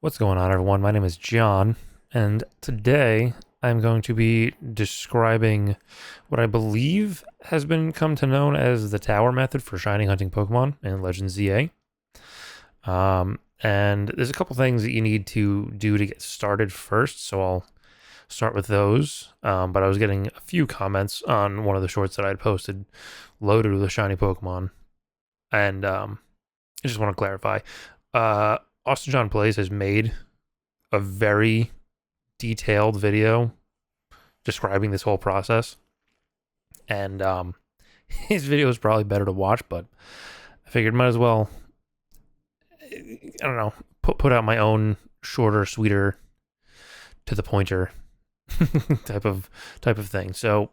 What's going on, everyone? My name is John, and today I'm going to be describing what I believe has been come to known as the Tower method for shiny hunting Pokemon in Legends ZA. And there's a couple things that you need to do to get started first, so I'll start with those. But I was getting a few comments on one of the shorts that I had posted loaded with a shiny Pokemon, and I just want to clarify. Austin John Plays has made a very detailed video describing this whole process. And his video is probably better to watch, but I figured might as well, I don't know, put out my own shorter, sweeter, to the pointer type of thing. So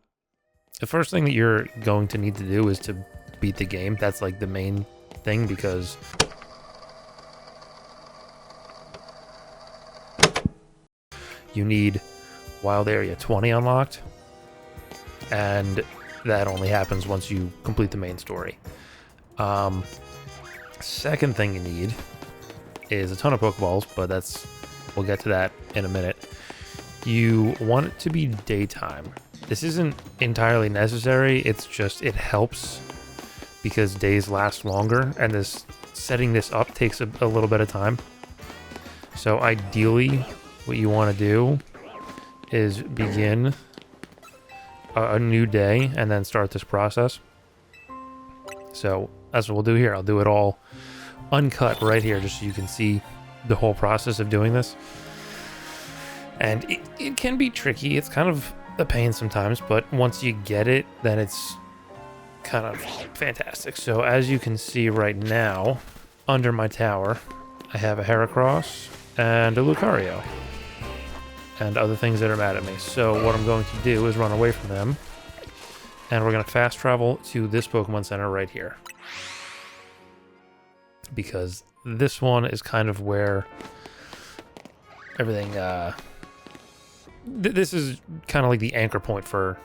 the first thing that you're going to need to do is to beat the game. That's like the main thing, because you need Wild Area 20 unlocked, and that only happens once you complete the main story. Second thing you need is a ton of Pokeballs, but we'll get to that in a minute. You want it to be daytime. This isn't entirely necessary, it's just it helps because days last longer, and setting this up takes a little bit of time. So ideally, what you want to do is begin a new day and then start this process. So that's what we'll do here. I'll do it all uncut right here just so you can see the whole process of doing this. And it can be tricky. It's kind of a pain sometimes, but once you get it, then it's kind of fantastic. So as you can see right now, under my tower, I have a Heracross and a Lucario and other things that are mad at me. So what I'm going to do is run away from them, and we're going to fast travel to this Pokemon Center right here, because this one is kind of where everything this is kind of like the anchor point for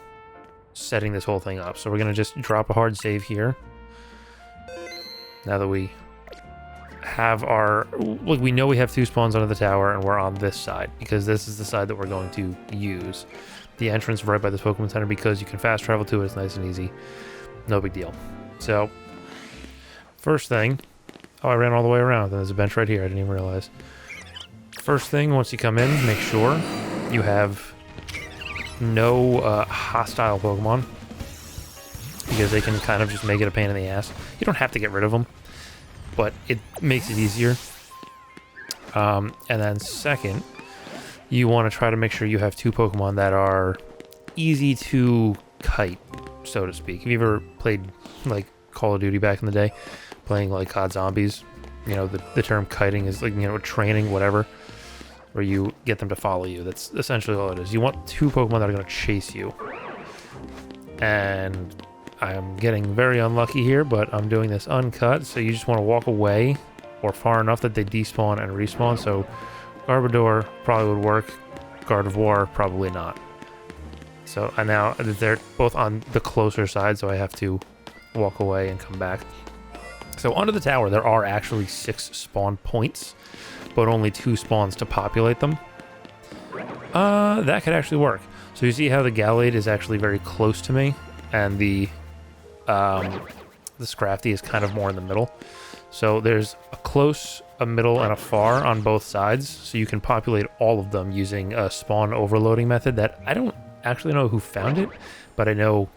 setting this whole thing up. So we're going to just drop a hard save here now that we have we know we have two spawns under the tower, and we're on this side because this is the side that we're going to use. The entrance right by this Pokemon Center, because you can fast travel to it. It's nice and easy. No big deal. So first thing, I ran all the way around. There's a bench right here. I didn't even realize. First thing, once you come in, make sure you have no hostile Pokemon, because they can kind of just make it a pain in the ass. You don't have to get rid of them, but it makes it easier. And then second, you want to try to make sure you have two Pokemon that are easy to kite, so to speak. Have you ever played like Call of Duty back in the day, playing like COD Zombies? You know, the term kiting is like, you know, training, whatever, where you get them to follow you. That's essentially all it is. You want two Pokemon that are going to chase you. And I'm getting very unlucky here, but I'm doing this uncut, so you just want to walk away or far enough that they despawn and respawn. So Garbodor probably would work, Gardevoir probably not. So and now they're both on the closer side, so I have to walk away and come back. So under the tower there are actually 6 spawn points, but only 2 spawns to populate them. That could actually work. So you see how the Gallade is actually very close to me, and the Scrafty is kind of more in the middle. So there's a close, a middle, and a far on both sides, so you can populate all of them using a spawn overloading method that I don't actually know who found it, but I know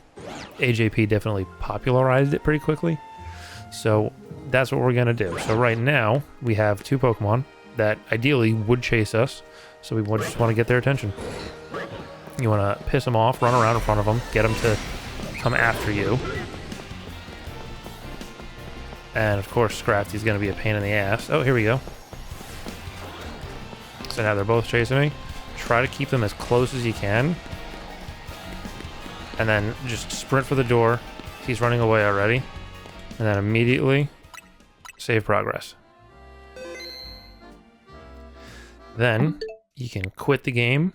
AJP definitely popularized it pretty quickly. So that's what we're going to do. So right now, we have 2 Pokemon that ideally would chase us, so we just want to get their attention. You want to piss them off, run around in front of them, get them to come after you. And of course, Scrafty's going to be a pain in the ass. Oh, here we go. So now they're both chasing me. Try to keep them as close as you can. And then just sprint for the door. He's running away already. And then immediately save progress. Then you can quit the game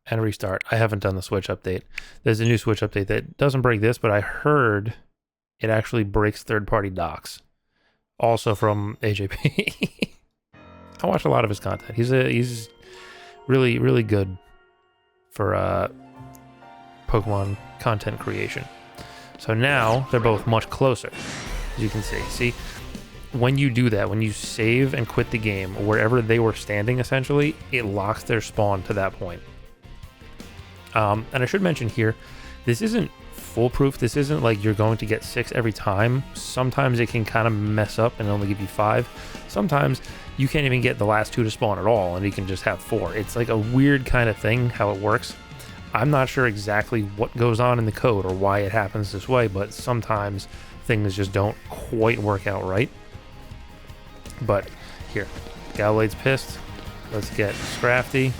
and restart. I haven't done the Switch update. There's a new Switch update that doesn't break this, but I heard it actually breaks third-party docks. Also from AJP. I watch a lot of his content. He's really, really good for Pokemon content creation. So now they're both much closer, as you can see. See, when you do that, when you save and quit the game, wherever they were standing, essentially, it locks their spawn to that point. And I should mention here, this isn't foolproof. This isn't like you're going to get 6 every time. Sometimes it can kind of mess up and only give you 5. Sometimes you can't even get the last 2 to spawn at all, and you can just have 4. It's like a weird kind of thing, how it works. I'm not sure exactly what goes on in the code or why it happens this way, but sometimes things just don't quite work out right. But here, Galloway's pissed. Let's get Scrafty.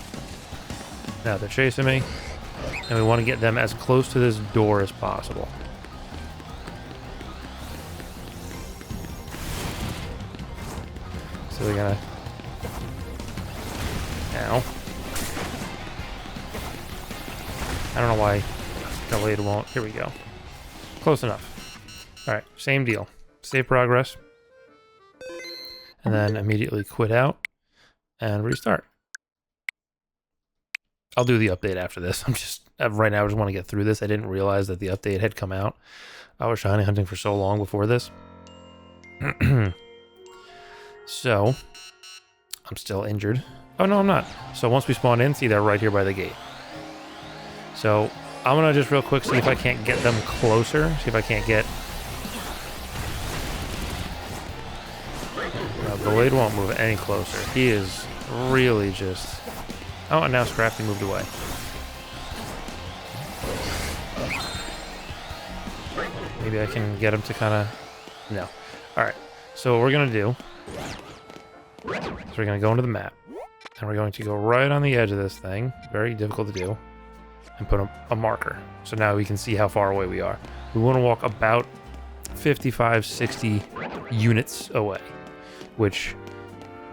Now they're chasing me. And we want to get them as close to this door as possible. So we're gonna... Ow. I don't know why Gallade won't. Here we go. Close enough. Alright, same deal. Save progress. And then immediately quit out and restart. I'll do the update after this. I'm just, right now I just want to get through this. I didn't realize that the update had come out. I was shiny hunting for so long before this. So, I'm still injured. Oh, no, I'm not. So once we spawn in, see, they're right here by the gate. So, I'm going to just real quick see if I can't get them closer. See if I can't get... No, Gallade won't move any closer. He is really just... Oh, and now Scrafty moved away. Maybe I can get him to kind of... No. Alright, so what we're going to do... So we're going to go into the map. And we're going to go right on the edge of this thing. Very difficult to do. And put a marker. So now we can see how far away we are. We want to walk about 55, 60 units away. Which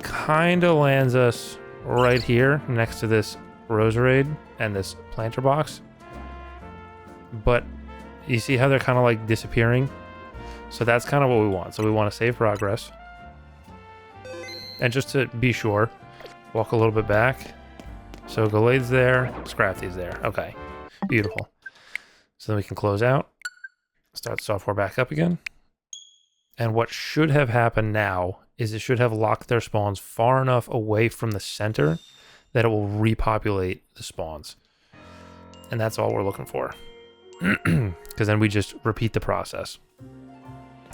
kind of lands us... right here next to this Roserade and this planter box. But you see how they're kind of like disappearing? So that's kind of what we want. So we want to save progress. And just to be sure, walk a little bit back. So Gallade's there, Scrafty's there. Okay, beautiful. So then we can close out, start the software back up again. And what should have happened now is it should have locked their spawns far enough away from the center that it will repopulate the spawns. And that's all we're looking for. Because then we just repeat the process.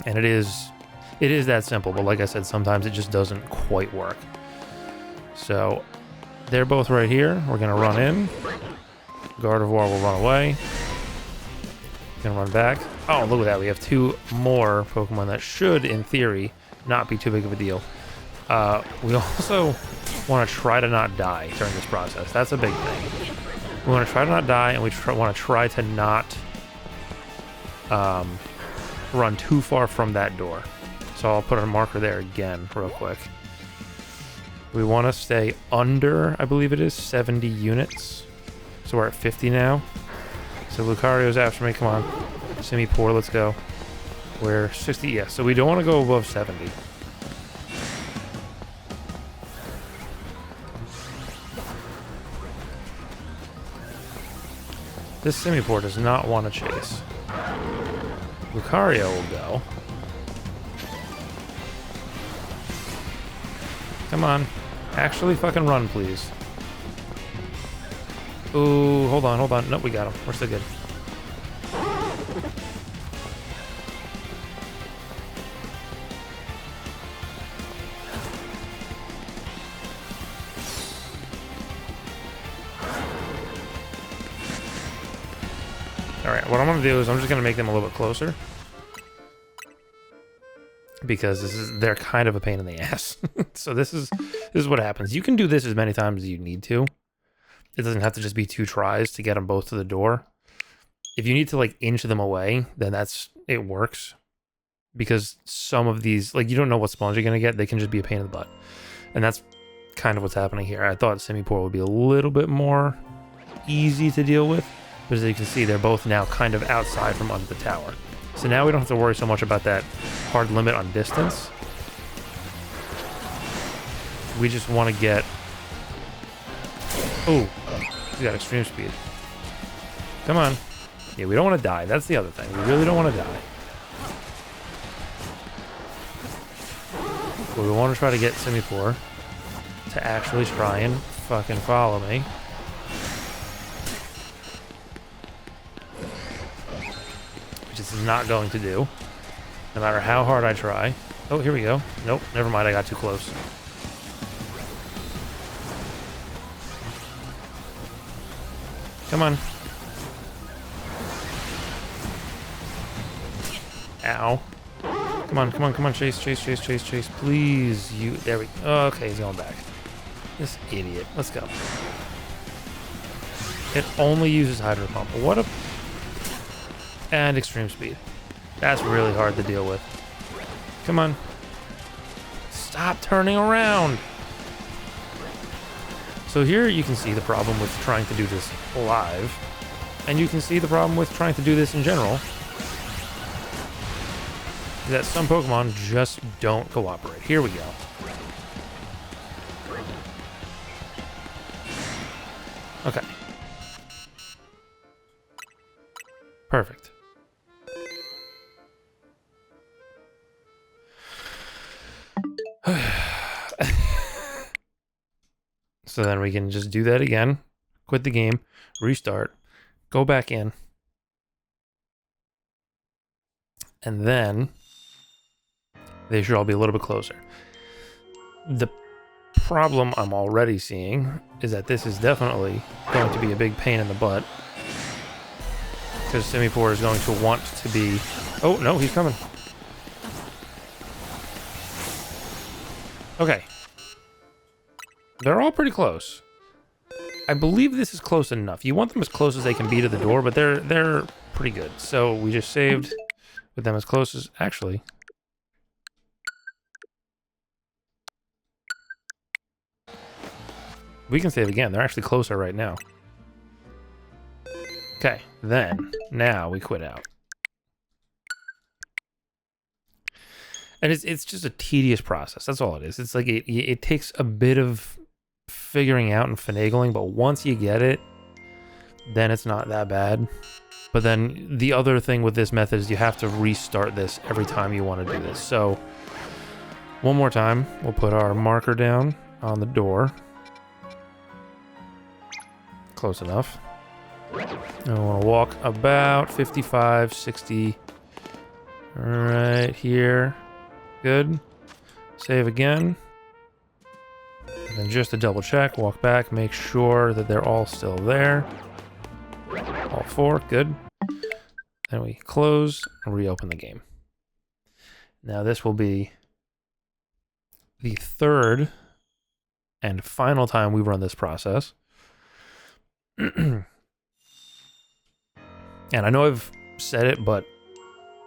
And it is that simple, but like I said, sometimes it just doesn't quite work. So they're both right here. We're going to run in. Gardevoir will run away. Gonna run back. Oh, look at that. We have 2 more Pokemon that should, in theory, not be too big of a deal. We also want to try to not die during this process. That's a big thing. We want to try to not die, and we want to try to not run too far from that door. So I'll put a marker there again real quick. We want to stay under, I believe it is, 70 units. So we're at 50 now. So Lucario's after me, come on. Simipour, let's go. We're 60, yeah, so we don't want to go above 70. This Simipour does not want to chase. Lucario will go. Come on. Actually fucking run, please. Ooh, hold on. Nope, we got him. We're still good. Alright, what I'm going to do is I'm just going to make them a little bit closer. Because they're kind of a pain in the ass. So this is what happens. You can do this as many times as you need to. It doesn't have to just be 2 tries to get them both to the door. If you need to like inch them away, then it works. Because some of these, like you don't know what spawns you're going to get. They can just be a pain in the butt. And that's kind of what's happening here. I thought Simipour would be a little bit more easy to deal with. But as you can see, they're both now kind of outside from under the tower. So now we don't have to worry so much about that hard limit on distance. We just want to get... Oh, we got extreme speed. Come on. Yeah, we don't want to die. That's the other thing. We really don't want to die. But we want to try to get Simipour to actually try and fucking follow me. Which it's not going to do. No matter how hard I try. Oh, here we go. Nope, never mind. I got too close. Come on. Ow. Come on, come on, come on. Chase, chase, chase, chase, chase. Please, you. There we go. Oh, okay, he's going back. This idiot. Let's go. It only uses Hydro Pump. What a... And Extreme Speed. That's really hard to deal with. Come on. Stop turning around. So here you can see the problem with trying to do this live. And you can see the problem with trying to do this in general. That some Pokemon just don't cooperate. Here we go. Okay. Perfect. So then we can just do that again. Quit the game. Restart. Go back in. And then... they should all be a little bit closer. The problem I'm already seeing is that this is definitely going to be a big pain in the butt. Because Simipour is going to want to be... Oh, no, he's coming. Okay. They're all pretty close. I believe this is close enough. You want them as close as they can be to the door, but they're pretty good. So we just saved with them as close as... Actually... we can save again. They're actually closer right now. Okay, then, now we quit out. And it's just a tedious process. That's all it is. It's like it takes a bit of figuring out and finagling, but once you get it, then it's not that bad. But then the other thing with this method is you have to restart this every time you want to do this. So, one more time, we'll put our marker down on the door. Close enough. And I want to walk about 55, 60. Right here. Good. Save again. And then just to double check, walk back, make sure that they're all still there. All four, good. Then we close and reopen the game. Now this will be the third and final time we run this process. And I know I've said it, but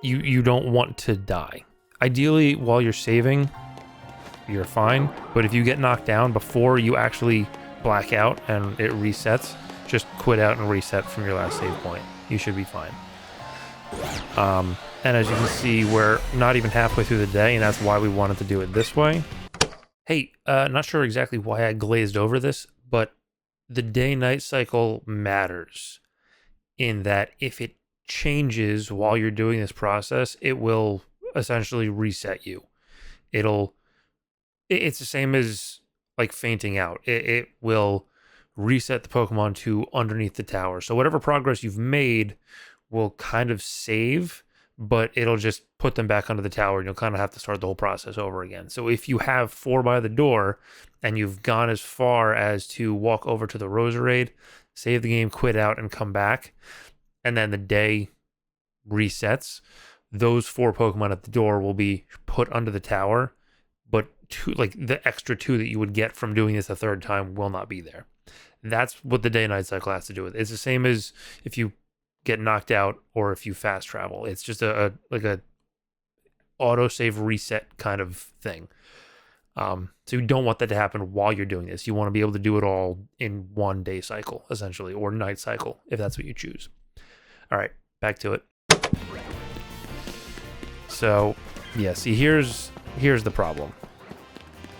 you don't want to die. Ideally, while you're saving, you're fine. But if you get knocked down before you actually black out and it resets, just quit out and reset from your last save point. You should be fine. And as you can see, we're not even halfway through the day, and that's why we wanted to do it this way. Hey, not sure exactly why I glazed over this, but the day-night cycle matters in that if it changes while you're doing this process, it will essentially reset you. It's the same as like fainting out. It will reset the Pokemon to underneath the tower. So whatever progress you've made will kind of save, but it'll just put them back under the tower and you'll kind of have to start the whole process over again. So if you have 4 by the door and you've gone as far as to walk over to the Roserade, save the game, quit out, and come back, and then the day resets, those 4 Pokemon at the door will be put under the tower, but the extra 2 that you would get from doing this a third time will not be there. That's what the day-night cycle has to do with it. It's the same as if you get knocked out or if you fast travel. It's just a autosave reset kind of thing. So you don't want that to happen while you're doing this. You want to be able to do it all in one day cycle, essentially, or night cycle, if that's what you choose. All right, back to it. So, yeah, see, here's the problem.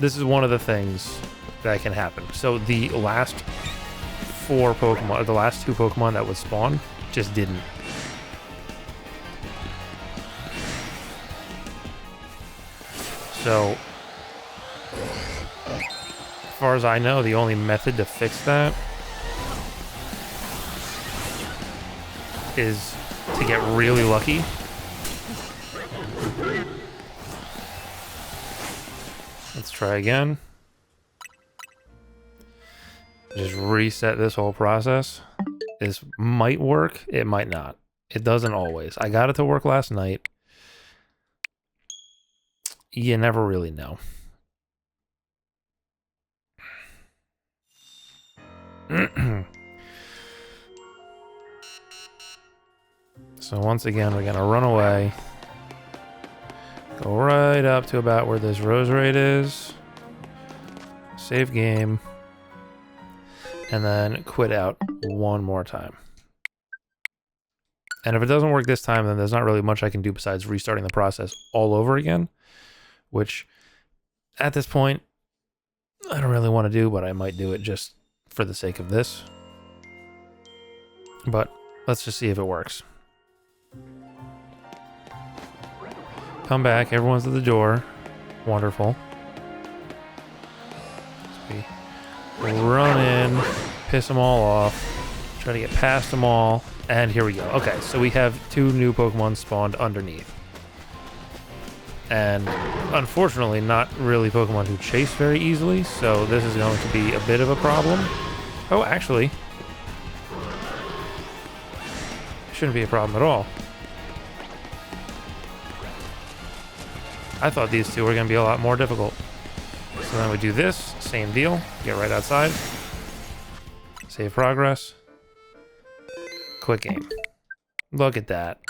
this is one of the things that can happen. So the last 4 Pokemon, or the last 2 Pokemon that would spawn, just didn't. So, as far as I know, the only method to fix that is to get really lucky. Let's try again. Just reset this whole process. This might work, it might not. It doesn't always. I got it to work last night. You never really know. So once again, we're gonna run away. Go right up to about where this Roserade is. Save game. And then quit out one more time. And if it doesn't work this time, then there's not really much I can do besides restarting the process all over again. Which, at this point, I don't really want to do, but I might do it just for the sake of this. But let's just see if it works. Come back, everyone's at the door. Wonderful. Run in, piss them all off, try to get past them all, and here we go. Okay, so we have 2 new Pokemon spawned underneath. And unfortunately, not really Pokemon who chase very easily, so this is going to be a bit of a problem. Oh, actually, shouldn't be a problem at all. I thought these 2 were going to be a lot more difficult. So then we do this, same deal, get right outside, save progress, quick game. Look at that.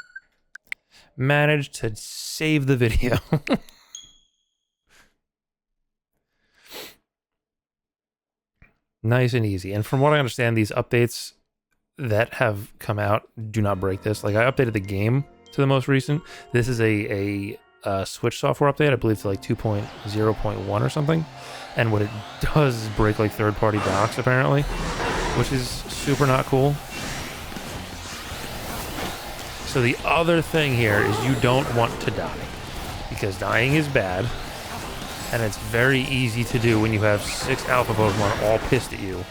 Managed to save the video. Nice and easy. And from what I understand, these updates that have come out do not break this. Like, I updated the game to the most recent. This is a Switch software update, I believe, to like 2.0.1 or something. And what it does is break like third-party docks, apparently, which is super not cool. So the other thing here is you don't want to die, because dying is bad, and it's very easy to do when you have 6 alpha Pokemon all pissed at you.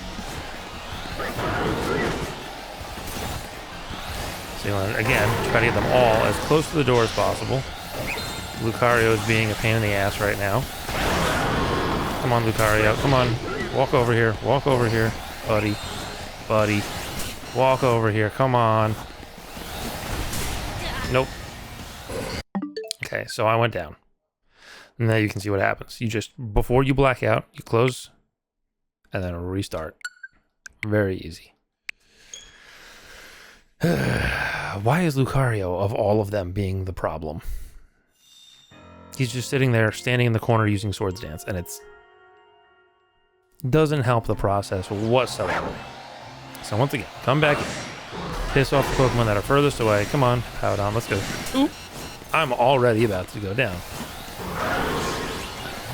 So you want to, again, try to get them all as close to the door as possible. Lucario is being a pain in the ass right now. Come on, Lucario. Come on. Walk over here. Walk over here. Buddy. Buddy. Walk over here. Come on. Nope. Okay, so I went down. And now you can see what happens. You just, before you black out, you close, and then restart. Very easy. Why is Lucario, of all of them, being the problem? He's just sitting there, standing in the corner using Swords Dance, and it's doesn't help the process whatsoever. So once again, come back in. Piss off the Pokemon that are furthest away. Come on, Powdon, let's go. Oop! I'm already about to go down.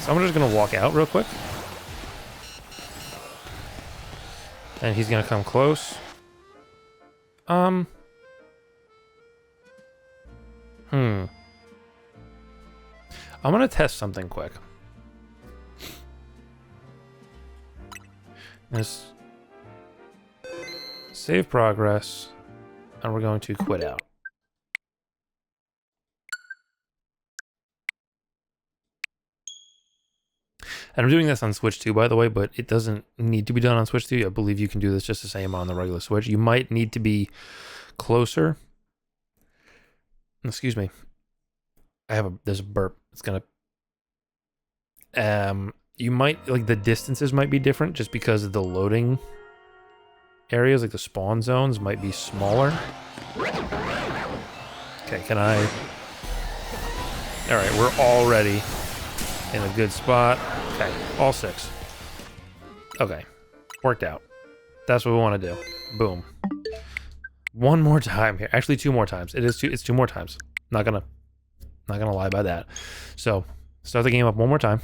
So I'm just gonna walk out real quick. And he's gonna come close. I'm gonna test something quick. Let's save progress, and we're going to quit out. And I'm doing this on Switch 2, by the way, but it doesn't need to be done on Switch 2. I believe you can do this just the same on the regular Switch. You might need to be closer. Excuse me. There's a burp. It's gonna... you might, like, the distances might be different just because of the loading areas, like the spawn zones might be smaller. Okay, can I... Alright, we're already in a good spot. Okay, all 6. Okay, worked out. That's what we want to do. Boom. One more time here. Actually, 2 more times. It's 2 more times. Not gonna lie by that. So, start the game up one more time.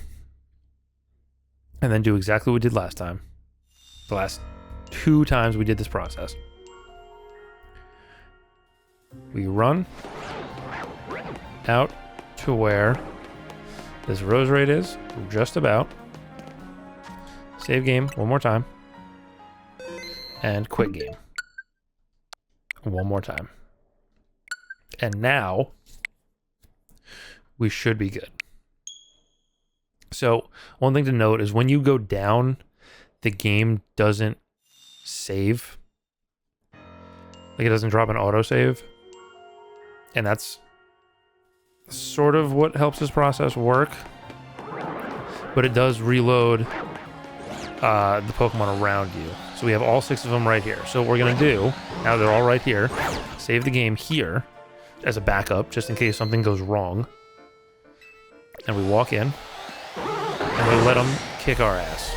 and then do exactly what we did last time. The last 2 times we did this process. We run out to where this rose rate is, just about. Save game one more time. And quit game. One more time. And now we should be good. So one thing to note is when you go down, the game doesn't save. Like, it doesn't drop an autosave. And that's sort of what helps this process work. But it does reload the Pokemon around you. So we have all 6 of them right here. So what we're going to do, now they're all right here, save the game here as a backup, just in case something goes wrong. And we walk in, and we let them kick our ass.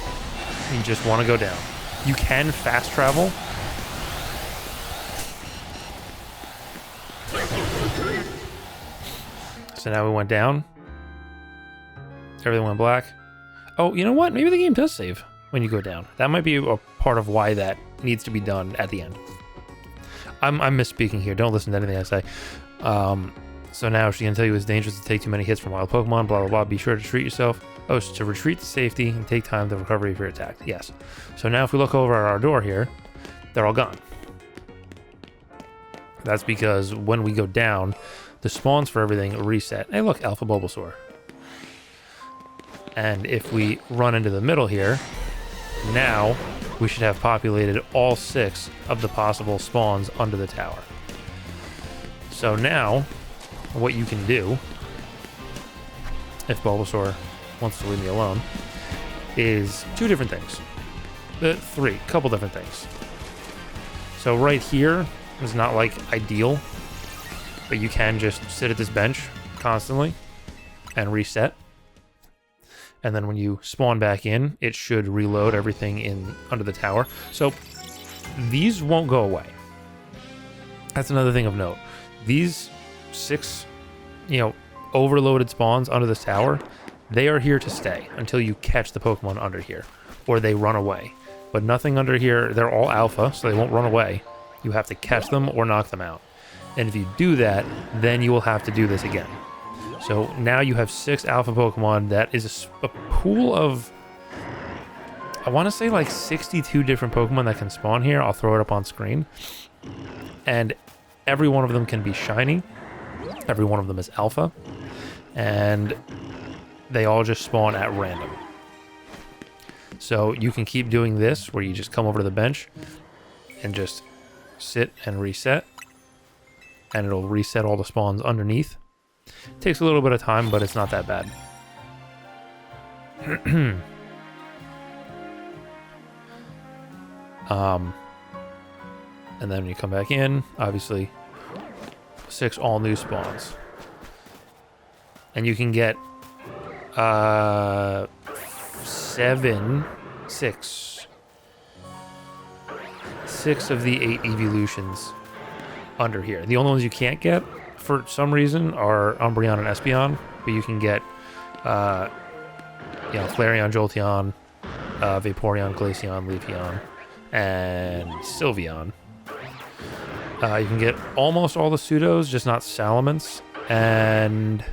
You just want to go down. You can fast travel. So now we went down. Everything went black. Oh, you know what? Maybe the game does save when you go down. That might be a part of why that needs to be done at the end. I'm misspeaking here. Don't listen to anything I say. So now she's going to tell you it's dangerous to take too many hits from wild Pokemon, blah, blah, blah. Be sure to treat yourself. Oh, so to retreat to safety and take time to recover if you're attacked. Yes. So now if we look over at our door here, they're all gone. That's because when we go down, the spawns for everything reset. Hey, look, Alpha Bulbasaur. And if we run into the middle here, now we should have populated all 6 of the possible spawns under the tower. So now, what you can do, if Bulbasaur wants to leave me alone, is 2 different things. 3, couple different things. So right here is not like ideal, but you can just sit at this bench constantly and reset. And then when you spawn back in, it should reload everything in under the tower. So these won't go away. That's another thing of note. These 6, overloaded spawns under this tower, they are here to stay until you catch the Pokemon under here, or they run away. But nothing under here, they're all alpha, so they won't run away. You have to catch them or knock them out. And if you do that, then you will have to do this again. So now you have 6 alpha Pokemon. That is a pool of, I want to say like 62 different Pokemon that can spawn here. I'll throw it up on screen. And every one of them can be shiny. Every one of them is alpha. And they all just spawn at random. So you can keep doing this where you just come over to the bench and just sit and reset. And it'll reset all the spawns underneath. It takes a little bit of time, but it's not that bad. And then when you come back in, obviously 6 all new spawns. And you can get 6 of the 8 evolutions under here. The only ones you can't get for some reason are Umbreon and Espeon, but you can get Flareon, Jolteon, Vaporeon, Glaceon, Leafeon, and Sylveon. You can get almost all the pseudos, just not Salamence, and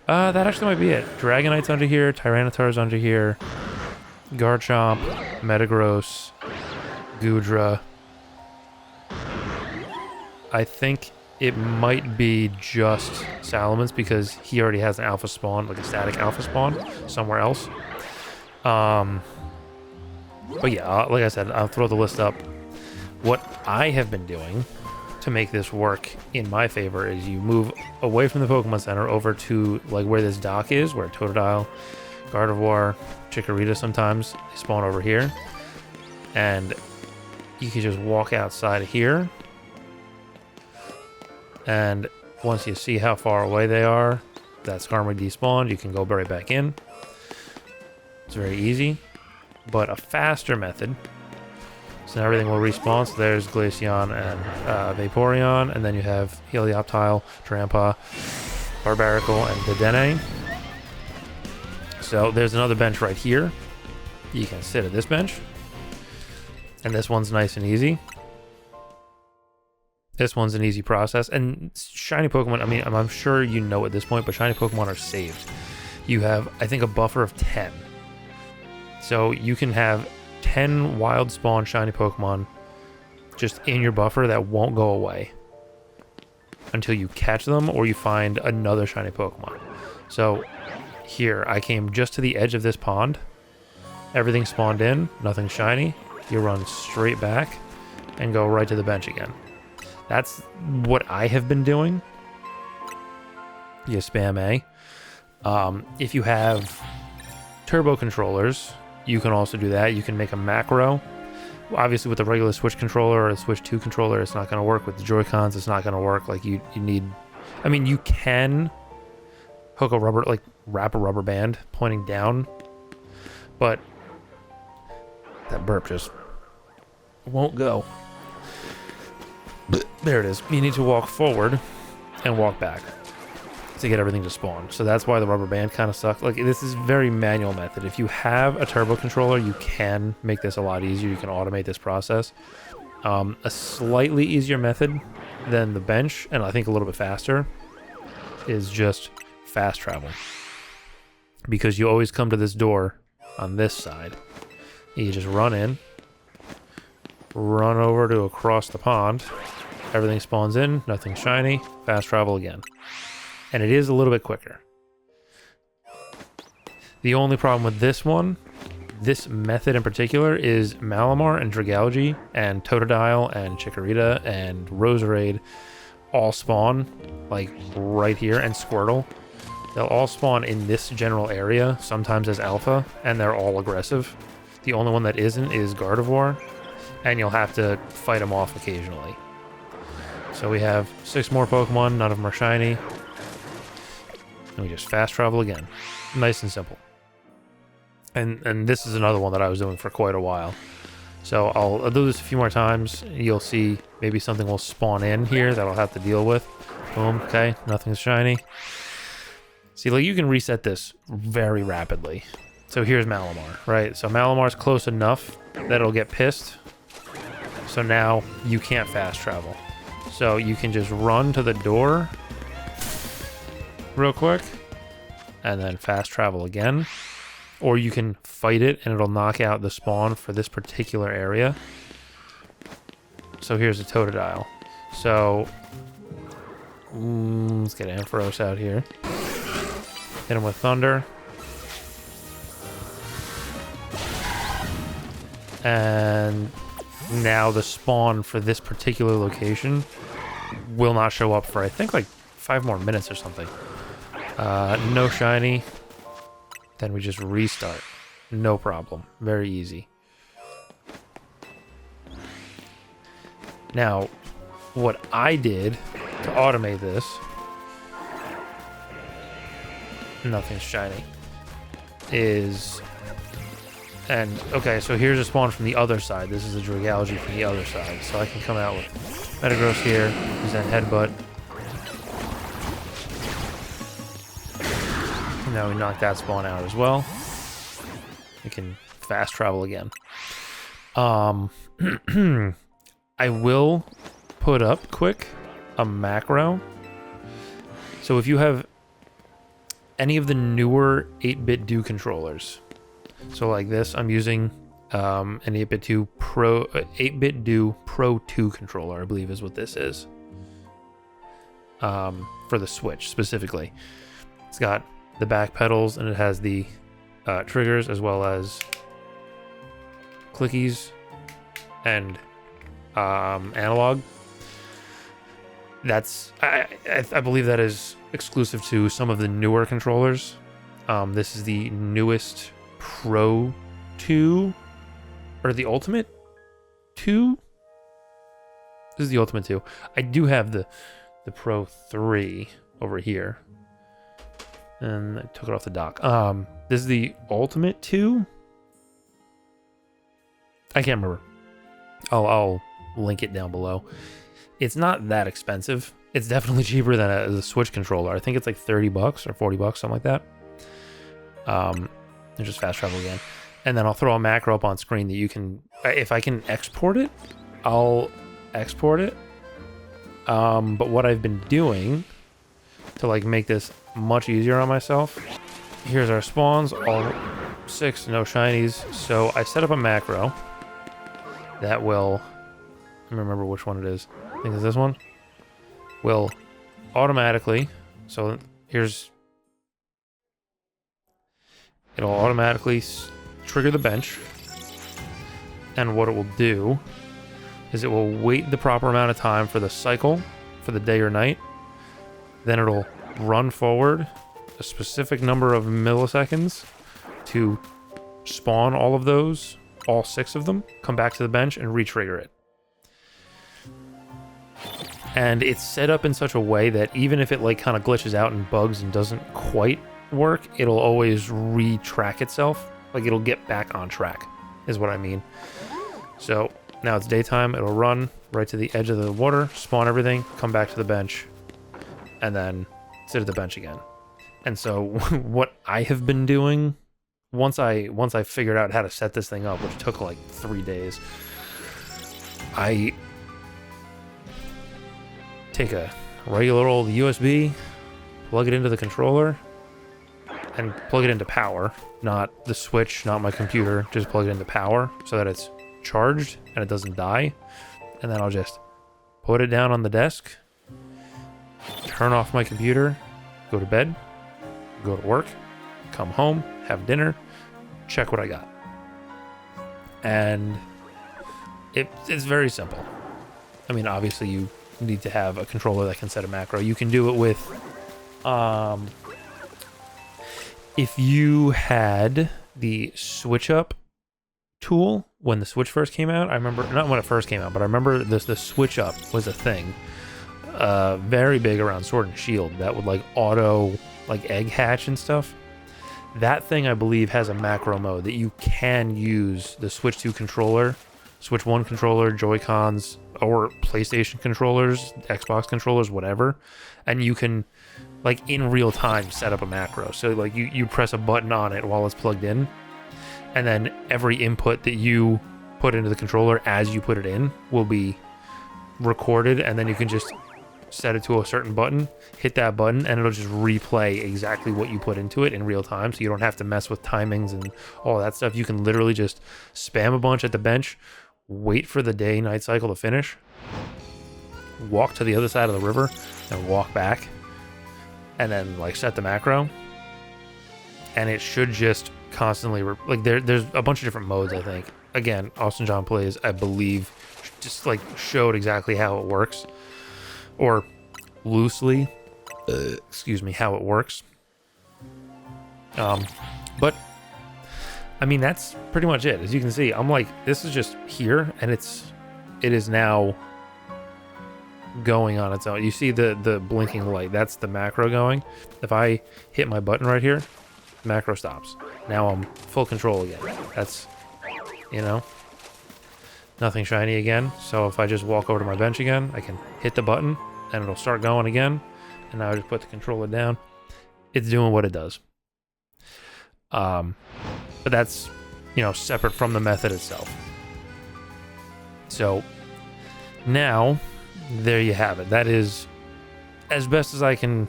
that actually might be it. Dragonite's under here, Tyranitar's under here, Garchomp, Metagross, Goodra. I think it might be just Salamence because he already has an alpha spawn, like a static alpha spawn somewhere else. But yeah, like I said, I'll throw the list up. What I have been doing to make this work in my favor is you move away from the Pokemon Center over to like where this dock is, where Totodile, Gardevoir, Chikorita sometimes they spawn over here. And you can just walk outside of here. And once you see how far away they are, that Skarmory despawned, you can go right back in. It's very easy, but a faster method. So now everything will respawn. So there's Glaceon and Vaporeon, and then you have Helioptile, Drampa, Barbaracle, and Dedenne. So there's another bench right here. You can sit at this bench. And this one's nice and easy. This one's an easy process. And shiny Pokemon, I mean, I'm sure you know at this point, but shiny Pokemon are saved. You have, I think, a buffer of 10. So you can have 10 wild spawn shiny Pokemon just in your buffer that won't go away until you catch them or you find another shiny Pokemon. So here, I came just to the edge of this pond. Everything spawned in, nothing shiny. You run straight back and go right to the bench again. That's what I have been doing. You spam A. If you have turbo controllers, you can also do that. You can make a macro. Obviously, with the regular Switch controller or a Switch 2 controller, it's not going to work. With the Joy-Cons, it's not going to work. Like, you need... I mean, you can hook a rubber... Like, wrap a rubber band pointing down. But that burp just won't go. There it is. You need to walk forward and walk back to get everything to spawn. So that's why the rubber band kind of sucks. Like, this is very manual method. If you have a turbo controller, you can make this a lot easier. You can automate this process. A slightly easier method than the bench, and I think a little bit faster, is just fast travel. Because you always come to this door on this side. You just run in, run over to across the pond. Everything spawns in, nothing shiny, fast travel again. And it is a little bit quicker. The only problem with this one, this method in particular, is Malamar and Dragalge and Totodile and Chikorita and Roserade all spawn, like, right here, and Squirtle. They'll all spawn in this general area, sometimes as alpha, and they're all aggressive. The only one that isn't is Gardevoir, and you'll have to fight them off occasionally. So we have 6 more Pokemon, none of them are shiny. And we just fast travel again. Nice and simple. And this is another one that I was doing for quite a while. So I'll do this a few more times. You'll see maybe something will spawn in here that I'll have to deal with. Boom, okay, nothing's shiny. See, like, you can reset this very rapidly. So here's Malamar, right? So Malamar's close enough that it'll get pissed. So now you can't fast travel. So you can just run to the door real quick and then fast travel again. Or you can fight it and it'll knock out the spawn for this particular area. So here's a Totodile. So let's get Ampharos out here. Hit him with Thunder. And now the spawn for this particular location will not show up for, I think, like 5 more minutes or something. No shiny. Then we just restart. No problem. Very easy. Now, what I did to automate this... Nothing's shiny. Is... And, okay, so here's a spawn from the other side. This is a Dragalge from the other side. So I can come out with Metagross here. Use that Headbutt. And now we knock that spawn out as well. We can fast travel again. I will put up quick a macro. So if you have any of the newer 8-bit do controllers, so like this, I'm using an 8-bit do Pro 2 controller, I believe is what this is. For the Switch specifically. It's got the back pedals and it has the triggers as well as clickies and analog. That's I believe that is exclusive to some of the newer controllers. This is the newest Pro 2 or the Ultimate 2. This is the Ultimate 2. I do have the Pro 3 over here. And I took it off the dock. This is the Ultimate 2. I can't remember. I'll link it down below. It's not that expensive. It's definitely cheaper than a Switch controller. I think it's like $30 or $40, something like that. and just fast travel again. And then I'll throw a macro up on screen that you can, if I can export it, I'll export it. But what I've been doing to like make this much easier on myself, here's our spawns, all 6, no shinies. So I set up a macro that will, let me remember which one it is. I think it's this one. Will automatically, so here's, it'll automatically trigger the bench. And what it will do is it will wait the proper amount of time for the cycle for the day or night. Then it'll run forward a specific number of milliseconds to spawn all of those, all 6 of them, come back to the bench and re-trigger it. And it's set up in such a way that even if it like kind of glitches out and bugs and doesn't quite work, it'll always retrack itself. Like it'll get back on track, is what I mean. So now it's daytime, it'll run right to the edge of the water, spawn everything, come back to the bench, and then sit at the bench again. And so what I have been doing, once I figured out how to set this thing up, which took like 3 days, I take a regular old USB, plug it into the controller, and plug it into power. Not the Switch, not my computer, just plug it into power so that it's charged and it doesn't die. And then I'll just put it down on the desk, turn off my computer, go to bed, go to work, come home, have dinner, check what I got. And it's very simple. I mean, obviously you need to have a controller that can set a macro. You can do it with, if you had the switch up tool when the Switch first came out, I remember, not when it first came out, but I remember the switch up was a thing. Very big around Sword and Shield that would like auto like egg hatch and stuff. That thing I believe has a macro mode that you can use the Switch 2 controller, Switch 1 controller, Joy-Cons, or PlayStation controllers, Xbox controllers, whatever, and you can like in real time set up a macro. So like you press a button on it while it's plugged in, and then every input that you put into the controller as you put it in will be recorded, and then you can just set it to a certain button, hit that button, and it'll just replay exactly what you put into it in real time, so you don't have to mess with timings and all that stuff. You can literally just spam a bunch at the bench, wait for the day-night cycle to finish, walk to the other side of the river, and walk back, and then like set the macro, and it should just constantly like there's a bunch of different modes. I think again, Austin John Plays, I believe, just like showed exactly how it works, or loosely excuse me, how it works. But I mean, that's pretty much it. As you can see, I'm like, this is just here, and it is now going on its own. You see the blinking light, that's the macro going. If I hit my button right here, macro stops. Now I'm full control again. That's, you know, nothing shiny again. So if I just walk over to my bench again, I can hit the button and it'll start going again. And now I just put the controller down. It's doing what it does. But that's, you know, separate from the method itself. So now there you have it. That is as best as I can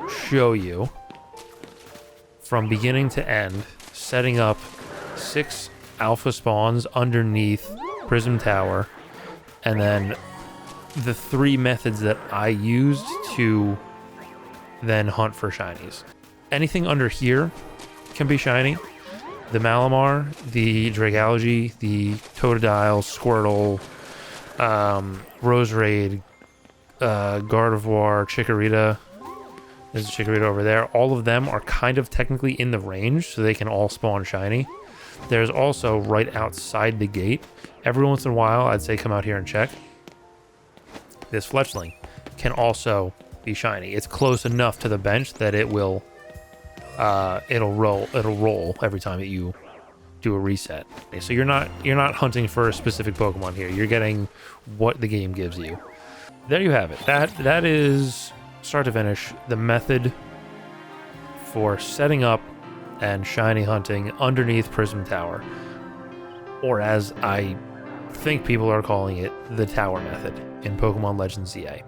show you from beginning to end, setting up 6 alpha spawns underneath Prism Tower, and then the 3 methods that I used to then hunt for shinies. Anything under here can be shiny. The Malamar, the Dragalge, the Totodile, Squirtle, Roserade, Gardevoir, Chikorita. There's a Chikorita over there. All of them are kind of technically in the range, so they can all spawn shiny. There's also right outside the gate. Every once in a while, I'd say come out here and check. This Fletchling can also be shiny. It's close enough to the bench that it will, it'll roll every time that you do a reset. So you're not hunting for a specific Pokemon here. You're getting what the game gives you. There you have it. That is, start to finish, the method for setting up and shiny hunting underneath Prism Tower, or as I think people are calling it, the Tower Method in Pokemon Legends ZA.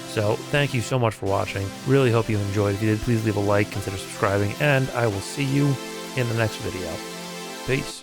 So thank you so much for watching. Really hope you enjoyed. If you did, please leave a like, consider subscribing, and I will see you in the next video. Peace.